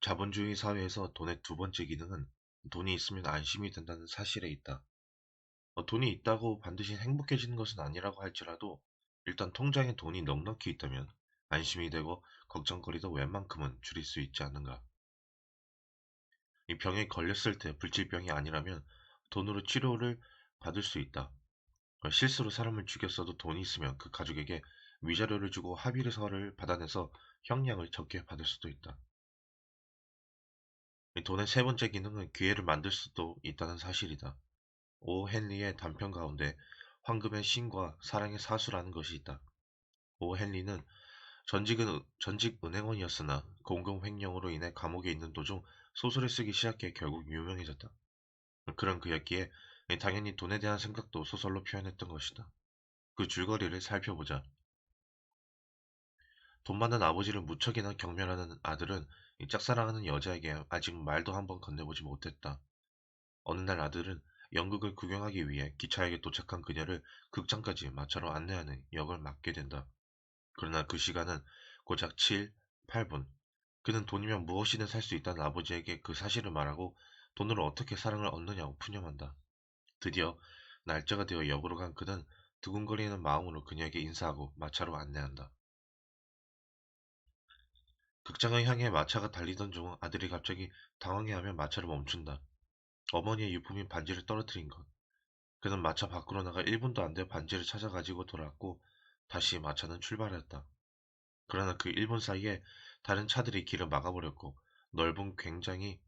자본주의 사회에서 돈의 두 번째 기능은 돈이 있으면 안심이 된다는 사실에 있다. 돈이 있다고 반드시 행복해지는 것은 아니라고 할지라도 일단 통장에 돈이 넉넉히 있다면 안심이 되고 걱정거리도 웬만큼은 줄일 수 있지 않는가. 이 병에 걸렸을 때 불치병이 아니라면 돈으로 치료를 받을 수 있다. 실수로 사람을 죽였어도 돈이 있으면 그 가족에게 위자료를 주고 합의서를 받아내서 형량을 적게 받을 수도 있다. 이 돈의 세 번째 기능은 기회를 만들 수도 있다는 사실이다. 오 헨리의 단편 가운데 황금의 신과 사랑의 사수라는 것이 있다. 오 헨리는 전직 은행원이었으나 공금 횡령으로 인해 감옥에 있는 도중 소설을 쓰기 시작해 결국 유명해졌다. 그런 그였기에 당연히 돈에 대한 생각도 소설로 표현했던 것이다. 그 줄거리를 살펴보자. 돈 많은 아버지를 무척이나 경멸하는 아들은 이 짝사랑하는 여자에게 아직 말도 한번 건네보지 못했다. 어느 날 아들은 연극을 구경하기 위해 기차역에 도착한 그녀를 극장까지 마차로 안내하는 역을 맡게 된다. 그러나 그 시간은 고작 7, 8분. 그는 돈이면 무엇이든 살 수 있다는 아버지에게 그 사실을 말하고 돈으로 어떻게 사랑을 얻느냐고 푸념한다. 드디어 날짜가 되어 역으로 간 그는 두근거리는 마음으로 그녀에게 인사하고 마차로 안내한다. 극장을 향해 마차가 달리던 중 아들이 갑자기 당황해하며 마차를 멈춘다. 어머니의 유품인 반지를 떨어뜨린 것. 그는 마차 밖으로 나가 1분도 안 돼 반지를 찾아 가지고 돌아왔고 다시 마차는 출발하였다. 그러나 그 1분 사이에 다른 차들이 길을 막아버렸고 넓은 굉장히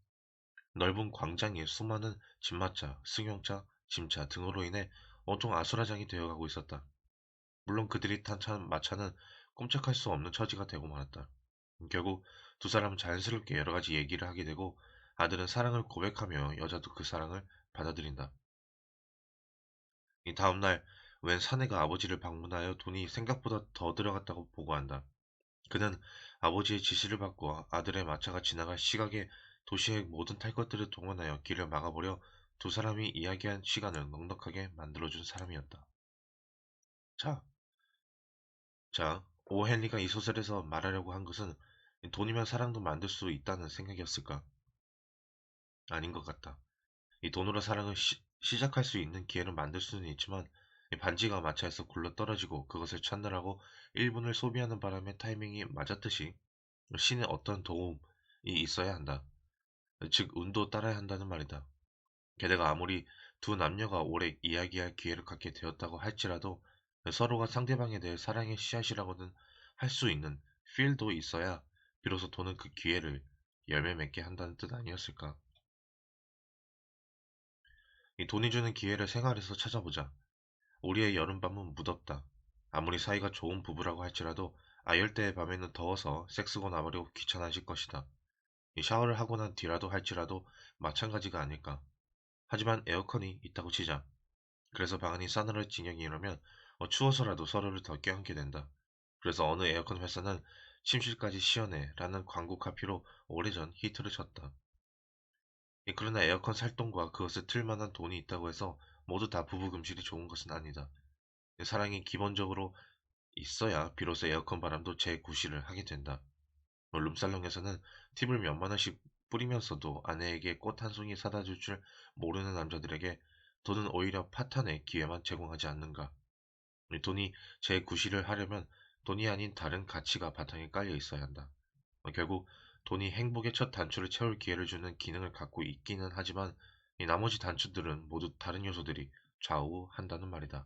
넓은 광장에 수많은 집마차, 승용차, 짐차 등으로 인해 온통 아수라장이 되어가고 있었다. 물론 그들이 탄 마차는 꼼짝할 수 없는 처지가 되고 말았다. 결국 두 사람은 자연스럽게 여러 가지 얘기를 하게 되고 아들은 사랑을 고백하며 여자도 그 사랑을 받아들인다. 이 다음날 웬 사내가 아버지를 방문하여 돈이 생각보다 더 들어갔다고 보고한다. 그는 아버지의 지시를 받고 아들의 마차가 지나갈 시각에 도시의 모든 탈 것들을 동원하여 길을 막아버려 두 사람이 이야기한 시간을 넉넉하게 만들어준 사람이었다. 자, 오 헨리가 이 소설에서 말하려고 한 것은 돈이면 사랑도 만들 수 있다는 생각이었을까? 아닌 것 같다. 이 돈으로 사랑을 시작할 수 있는 기회를 만들 수는 있지만 이 반지가 마차에서 굴러 떨어지고 그것을 찾느라고 1분을 소비하는 바람에 타이밍이 맞았듯이 신의 어떤 도움이 있어야 한다. 즉 운도 따라야 한다는 말이다. 게다가 아무리 두 남녀가 오래 이야기할 기회를 갖게 되었다고 할지라도 서로가 상대방에 대해 사랑의 씨앗이라고는 할 수 있는 필도 있어야 비로소 돈은 그 기회를 열매 맺게 한다는 뜻 아니었을까? 이 돈이 주는 기회를 생활에서 찾아보자. 우리의 여름밤은 무덥다. 아무리 사이가 좋은 부부라고 할지라도 아열대의 밤에는 더워서 섹스고 나버리고 귀찮아질 것이다. 이 샤워를 하고 난 뒤라도 할지라도 마찬가지가 아닐까. 하지만 에어컨이 있다고 치자. 그래서 방 안이 싸늘해지경이 이러면 추워서라도 서로를 더 껴안게 된다. 그래서 어느 에어컨 회사는 침실까지 시원해 라는 광고 카피로 오래전 히트를 쳤다. 그러나 에어컨 살 돈과 그것을 틀 만한 돈이 있다고 해서 모두 다 부부 금실이 좋은 것은 아니다. 사랑이 기본적으로 있어야 비로소 에어컨 바람도 재구시를 하게 된다. 룸살롱에서는 팁을 몇만 원씩 뿌리면서도 아내에게 꽃 한 송이 사다 줄 줄 모르는 남자들에게 돈은 오히려 파탄의 기회만 제공하지 않는가. 돈이 재구시를 하려면 돈이 아닌 다른 가치가 바탕에 깔려 있어야 한다. 결국 돈이 행복의 첫 단추를 채울 기회를 주는 기능을 갖고 있기는 하지만 이 나머지 단추들은 모두 다른 요소들이 좌우한다는 말이다.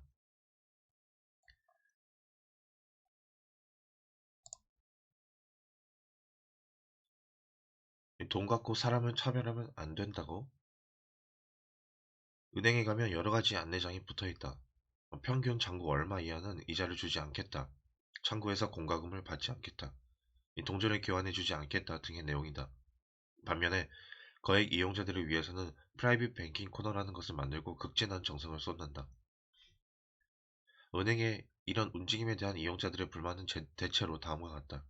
돈 갖고 사람을 차별하면 안 된다고? 은행에 가면 여러 가지 안내장이 붙어 있다. 평균 잔고 얼마 이하는 이자를 주지 않겠다. 창구에서 공과금을 받지 않겠다. 이 동전을 교환해 주지 않겠다 등의 내용이다. 반면에 거액 이용자들을 위해서는 프라이빗 뱅킹 코너라는 것을 만들고 극진한 정성을 쏟는다. 은행의 이런 움직임에 대한 이용자들의 불만은 대체로 다음과 같다.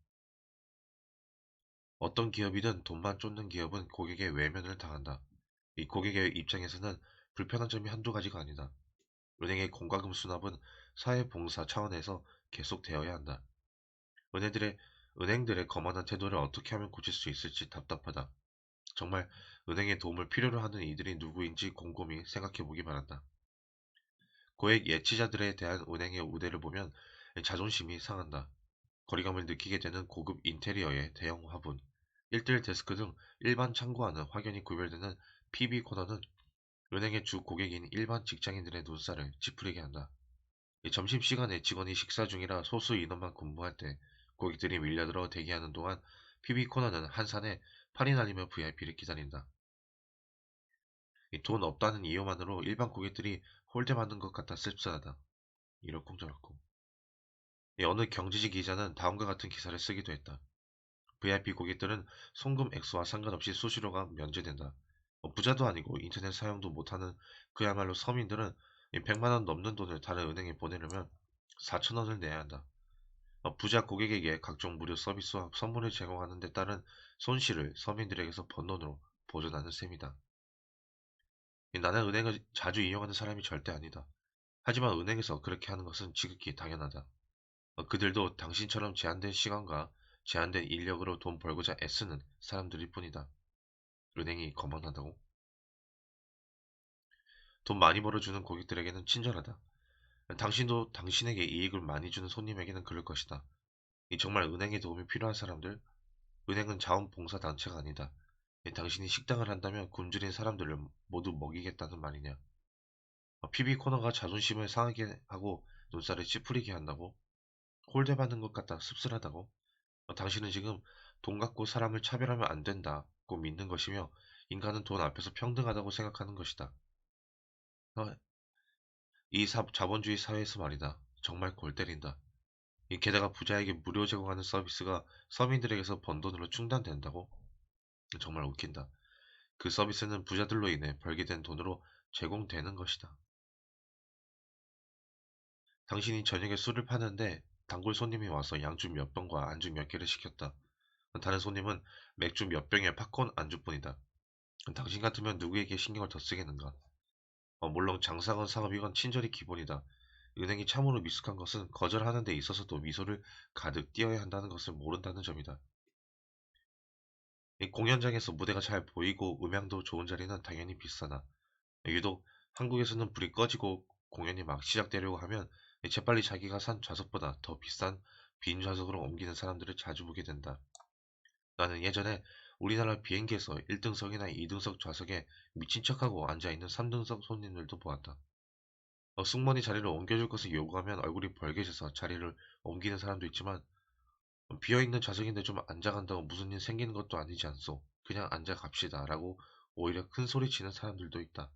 어떤 기업이든 돈만 쫓는 기업은 고객의 외면을 당한다. 이 고객의 입장에서는 불편한 점이 한두 가지가 아니다. 은행의 공과금 수납은 사회봉사 차원에서 계속되어야 한다. 은행들의 은행들의 거만한 태도를 어떻게 하면 고칠 수 있을지 답답하다. 정말 은행의 도움을 필요로 하는 이들이 누구인지 곰곰이 생각해 보기 바란다. 고액 예치자들에 대한 은행의 우대를 보면 자존심이 상한다. 거리감을 느끼게 되는 고급 인테리어의 대형 화분, 1대1 데스크 등 일반 창구와는 확연히 구별되는 PB 코너는 은행의 주 고객인 일반 직장인들의 눈살을 찌푸리게 한다. 점심시간에 직원이 식사 중이라 소수 인원만 근무할 때 고객들이 밀려들어 대기하는 동안 PB 코너는 한산에 팔이 날리며 VIP를 기다린다. 돈 없다는 이유만으로 일반 고객들이 홀대받는 것 같아 씁쓸하다. 이럴쿵저럴쿵. 어느 경제지 기자는 다음과 같은 기사를 쓰기도 했다. VIP 고객들은 송금 액수와 상관없이 수수료가 면제된다. 부자도 아니고 인터넷 사용도 못하는 그야말로 서민들은 100만 원 넘는 돈을 다른 은행에 보내려면 4천 원을 내야 한다. 부자 고객에게 각종 무료 서비스와 선물을 제공하는 데 따른 손실을 서민들에게서 번 돈으로 보전하는 셈이다. 나는 은행을 자주 이용하는 사람이 절대 아니다. 하지만 은행에서 그렇게 하는 것은 지극히 당연하다. 그들도 당신처럼 제한된 시간과 제한된 인력으로 돈 벌고자 애쓰는 사람들일 뿐이다. 은행이 거만하다고? 돈 많이 벌어주는 고객들에게는 친절하다. 당신도 당신에게 이익을 많이 주는 손님에게는 그럴 것이다. 정말 은행에 도움이 필요한 사람들, 은행은 자원봉사단체가 아니다. 당신이 식당을 한다면 굶주린 사람들을 모두 먹이겠다는 말이냐. PB 코너가 자존심을 상하게 하고 눈살을 찌푸리게 한다고? 홀대받는 것 같다 씁쓸하다고? 당신은 지금 돈 갖고 사람을 차별하면 안 된다고 믿는 것이며 인간은 돈 앞에서 평등하다고 생각하는 것이다. 어, 이 자본주의 사회에서 말이다. 정말 골 때린다. 게다가 부자에게 무료 제공하는 서비스가 서민들에게서 번 돈으로 충당된다고? 정말 웃긴다. 그 서비스는 부자들로 인해 벌게 된 돈으로 제공되는 것이다. 당신이 저녁에 술을 파는데 단골 손님이 와서 양주 몇 병과 안주 몇 개를 시켰다. 다른 손님은 맥주 몇 병에 팝콘 안주뿐이다. 당신 같으면 누구에게 신경을 더 쓰겠는가? 물론 장사건 사업이건 친절이 기본이다. 은행이 참으로 미숙한 것은 거절하는 데 있어서도 미소를 가득 띄어야 한다는 것을 모른다는 점이다. 이 공연장에서 무대가 잘 보이고 음향도 좋은 자리는 당연히 비싸다. 유독 한국에서는 불이 꺼지고 공연이 막 시작되려고 하면 재빨리 자기가 산 좌석보다 더 비싼 빈 좌석으로 옮기는 사람들을 자주 보게 된다. 나는 예전에 우리나라 비행기에서 1등석이나 2등석 좌석에 미친 척하고 앉아있는 3등석 손님들도 보았다. 승무원이 자리를 옮겨줄 것을 요구하면 얼굴이 벌개져서 자리를 옮기는 사람도 있지만 비어있는 좌석인데 좀 앉아간다고 무슨 일 생기는 것도 아니지 않소. 그냥 앉아 갑시다 라고 오히려 큰 소리 치는 사람들도 있다.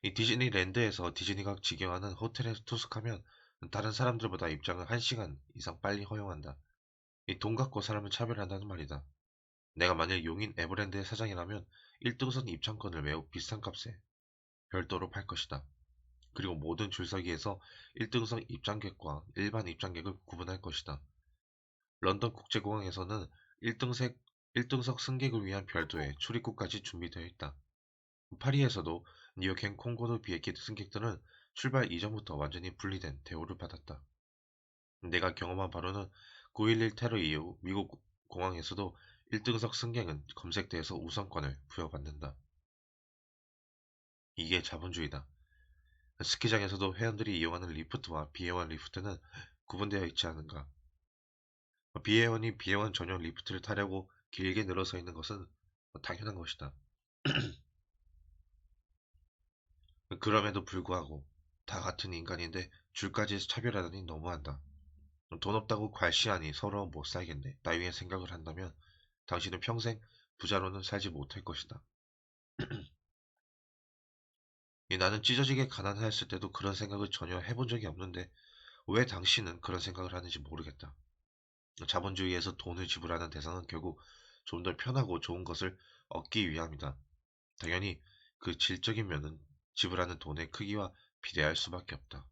이 디즈니랜드에서 디즈니가 직영하는 호텔에 투숙하면 다른 사람들보다 입장을 1시간 이상 빨리 허용한다. 이 돈 갖고 사람을 차별한다는 말이다. 내가 만약 용인 에버랜드의 사장이라면 1등선 입장권을 매우 비싼 값에 별도로 팔 것이다. 그리고 모든 줄서기에서 1등석 입장객과 일반 입장객을 구분할 것이다. 런던 국제공항에서는 1등석 승객을 위한 별도의 출입구까지 준비되어 있다. 파리에서도 뉴욕행 콩고르 비행기 승객들은 출발 이전부터 완전히 분리된 대우를 받았다. 내가 경험한 바로는 9.11 테러 이후 미국 공항에서도 1등석 승객은 검색대에서 우선권을 부여받는다. 이게 자본주의다. 스키장에서도 회원들이 이용하는 리프트와 비회원 리프트는 구분되어 있지 않은가. 비회원이 비회원 전용 리프트를 타려고 길게 늘어서 있는 것은 당연한 것이다. 그럼에도 불구하고 다 같은 인간인데 줄까지 차별하다니 너무한다. 돈 없다고 괄시하니 서로 못 살겠네. 나중에 생각을 한다면 당신은 평생 부자로는 살지 못할 것이다. 나는 찢어지게 가난했을 때도 그런 생각을 전혀 해본 적이 없는데 왜 당신은 그런 생각을 하는지 모르겠다. 자본주의에서 돈을 지불하는 대상은 결국 좀 더 편하고 좋은 것을 얻기 위함이다. 당연히 그 질적인 면은 지불하는 돈의 크기와 비례할 수밖에 없다.